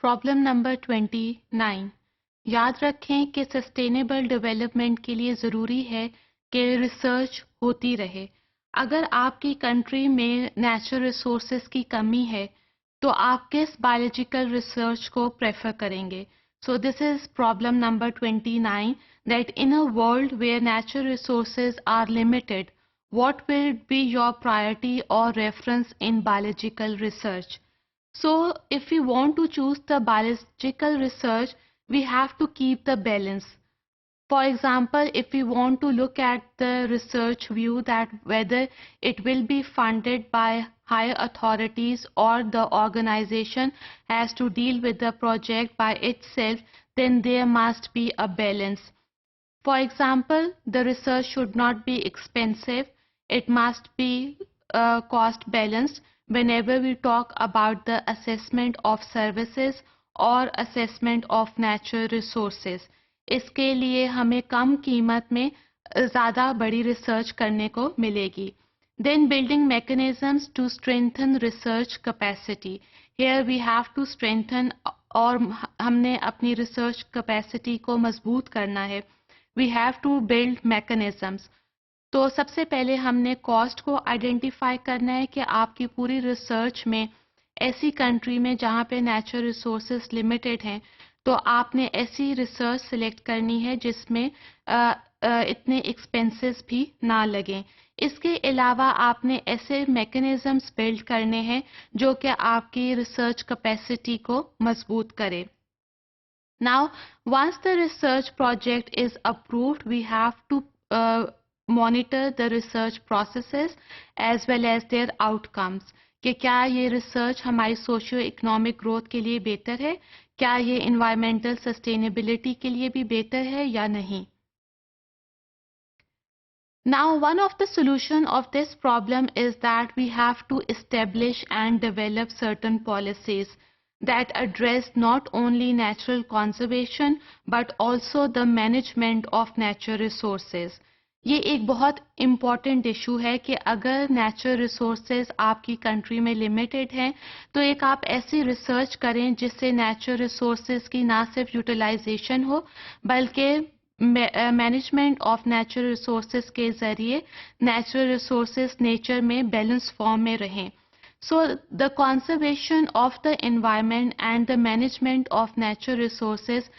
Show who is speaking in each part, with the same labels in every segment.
Speaker 1: Problem number 29। याद रखें कि सस्टेनेबल डेवलपमेंट के लिए ज़रूरी है कि रिसर्च होती रहे। अगर आपकी कंट्री में नेचुरल रिसोर्सेज की कमी है तो आप किस बायोलॉजिकल रिसर्च को प्रेफर करेंगे? So this is problem number 29, that in a world where natural resources are limited, what will be your priority or reference in biological research? So if we want to choose the biological research, we have to keep the balance. For example, if we want to look at the research view that whether it will be funded by higher authorities or the organization has to deal with the project by itself, then there must be a balance. For example, the research should not be expensive. It must be cost balanced whenever we talk about the assessment of services or assessment of natural resources. इसके लिए हमें कम कीमत में ज़्यादा बड़ी research करने को मिलेगी. Then building mechanisms to strengthen research capacity. Here we have to strengthen और हमने अपनी रिसर्च कैपेसिटी को मजबूत करना है. We have to build mechanisms. तो सबसे पहले हमने कॉस्ट को आइडेंटिफाई करना है कि आपकी पूरी रिसर्च में ऐसी कंट्री में जहाँ पे नेचुरल रिसोर्सेज लिमिटेड हैं तो आपने ऐसी रिसर्च सिलेक्ट करनी है जिसमें इतने एक्सपेंसेस भी ना लगें. इसके अलावा आपने ऐसे मैकेनिज्म्स बिल्ड करने हैं जो कि आपकी रिसर्च कैपेसिटी को मजबूत करे. Now, once the research project is approved, we have to monitor the research processes as well as their outcomes. कि क्या ये रिसर्च हमारी सोशियो इकोनॉमिक ग्रोथ के लिए बेहतर है, क्या ये इन्वायरमेंटल सस्टेनेबिलिटी के लिए भी बेहतर है या नहीं. Now, one of the solution of this problem is that we have to establish and develop certain policies that address not only natural conservation but also the management of natural resources. ये एक बहुत important issue है कि अगर natural resources आपकी country में limited हैं तो एक आप ऐसी रिसर्च करें जिससे नेचुरल रिसोर्सेज की ना सिर्फ यूटिलाइजेशन हो बल्कि मैनेजमेंट ऑफ नेचुरल रिसोर्सेज के ज़रिए नेचुरल रिसोर्सेज नेचर में बैलेंस फॉर्म में रहें. So the conservation of the environment and the management of natural resources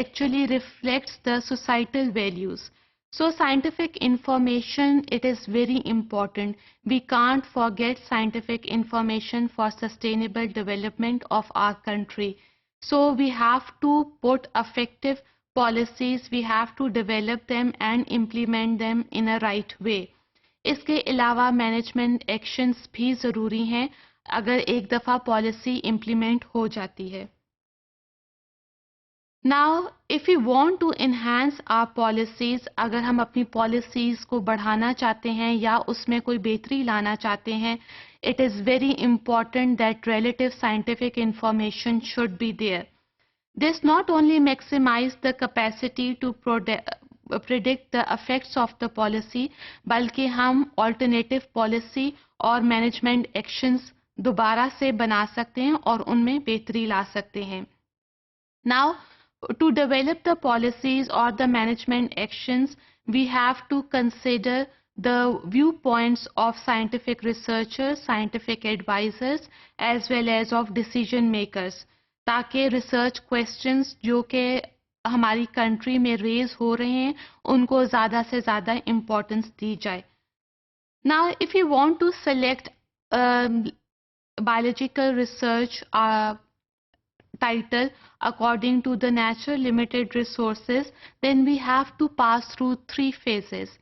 Speaker 1: actually reflects the societal values. So scientific information, it is very important. We can't forget scientific information for sustainable development of our country. So we have to put effective policies, we have to develop them and implement them in a right way. इसके अलावा management actions भी ज़रूरी हैं अगर एक दफ़ा policy implement हो जाती है. Now if you want to enhance our policies, अगर हम अपनी पॉलिसीज़ को बढ़ाना चाहते हैं या उसमें कोई बेहतरी लाना चाहते हैं, it is very important that relative scientific information should be there. This not only maximize the capacity to predict the effects of the policy, बल्कि हम alternative policy और management actions दोबारा से बना सकते हैं और उनमें बेहतरी ला सकते हैं. Now, to develop the policies or the management actions, we have to consider the viewpoints of scientific researchers, scientific advisors, as well as of decision makers, ताकि research questions जो कि हमारी कंट्री में रेज हो रहे हैं उनको ज़्यादा से ज़्यादा इम्पोर्टेंस दी जाए. Now if you want to select biological research title according to the natural limited resources, then we have to pass through 3 phases.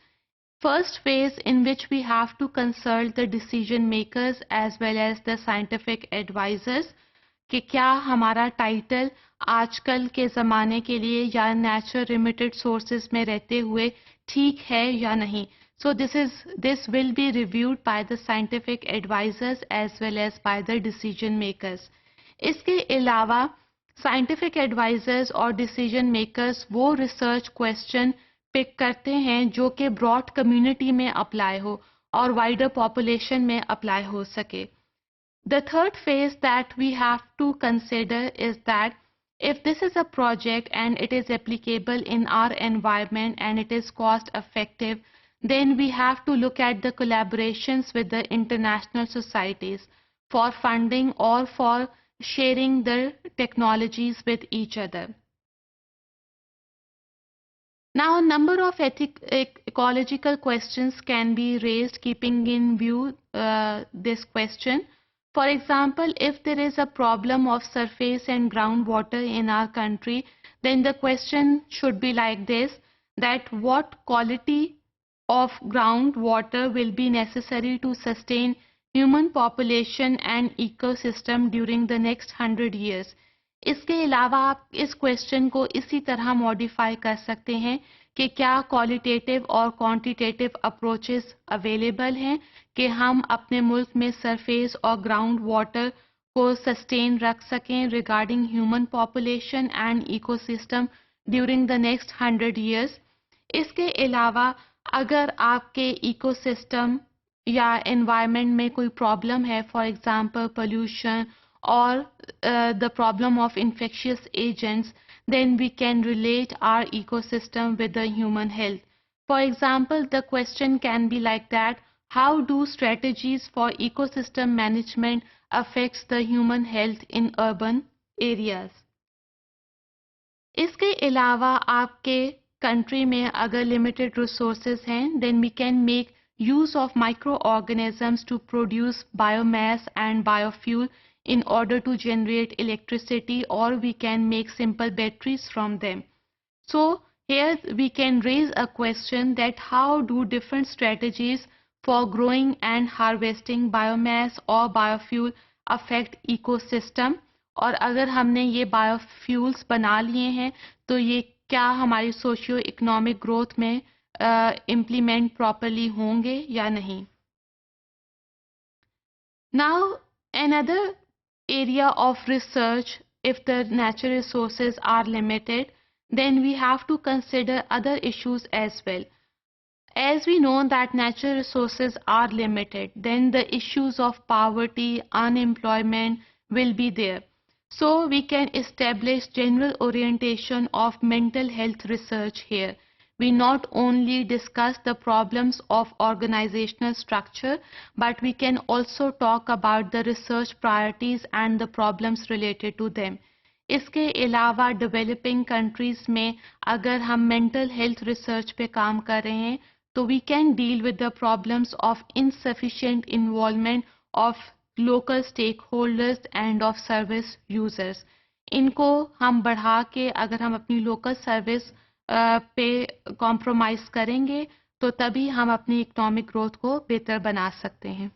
Speaker 1: First phase, in which we have to consult the decision makers as well as the scientific advisors कि क्या हमारा title आजकल के ज़माने के लिए या natural limited sources में रहते हुए ठीक है या नहीं. So this will be reviewed by the scientific advisors as well as by the decision makers. इसके अलावा scientific advisors और decision makers वो research question पिक करते हैं जो कि ब्रॉड कम्युनिटी में अप्लाई हो और वाइडर पॉपुलेशन में अप्लाई हो सके. The third phase that we have to consider is that if this is a project and it is applicable in our environment and it is cost effective, then we have to look at the collaborations with the international societies for funding or for sharing the technologies with each other. Now, a number of ecological questions can be raised keeping in view this question. For example, if there is a problem of surface and groundwater in our country, then the question should be like this, that what quality of groundwater will be necessary to sustain human population and ecosystem during the next 100 years. इसके अलावा आप इस question को इसी तरह modify कर सकते हैं कि क्या क्वालिटेटिव और क्वांटिटेटिव अप्रोचेस अवेलेबल हैं कि हम अपने मुल्क में सरफेस और ग्राउंड वाटर को सस्टेन रख सकें regarding human population and ecosystem during the next 100 years. इसके अलावा अगर आपके इकोसिस्टम या एनवायरनमेंट में कोई प्रॉब्लम है, for example pollution or the problem of infectious agents, then we can relate our ecosystem with the human health. For example, the question can be like that, how do strategies for ecosystem management affects the human health in urban areas? इसके अलावा आपके country में अगर limited resources हैं, then we can make use of microorganisms to produce biomass and biofuel in order to generate electricity, or we can make simple batteries from them. So here we can raise a question that how do different strategies for growing and harvesting biomass or biofuel affect ecosystem, और अगर हमने ये biofuels बना लिए हैं तो ये क्या हमारी सोशियो इकोनॉमिक ग्रोथ में implement properly होंगे या नहीं. Now another area of research, if the natural resources are limited, then we have to consider other issues as well. As we know that natural resources are limited, then the issues of poverty, unemployment will be there. So we can establish general orientation of mental health research here. We not only discuss the problems of organizational structure, but we can also talk about the research priorities and the problems related to them. इसके अलावा developing countries में अगर हम mental health research पे काम कर रहे हैं तो we can deal with the problems of insufficient involvement of local stakeholders and of service users. इनको हम बढ़ा के अगर हम अपनी लोकल सर्विस पे कॉम्प्रोमाइज करेंगे तो तभी हम अपनी इकोनॉमिक ग्रोथ को बेहतर बना सकते हैं.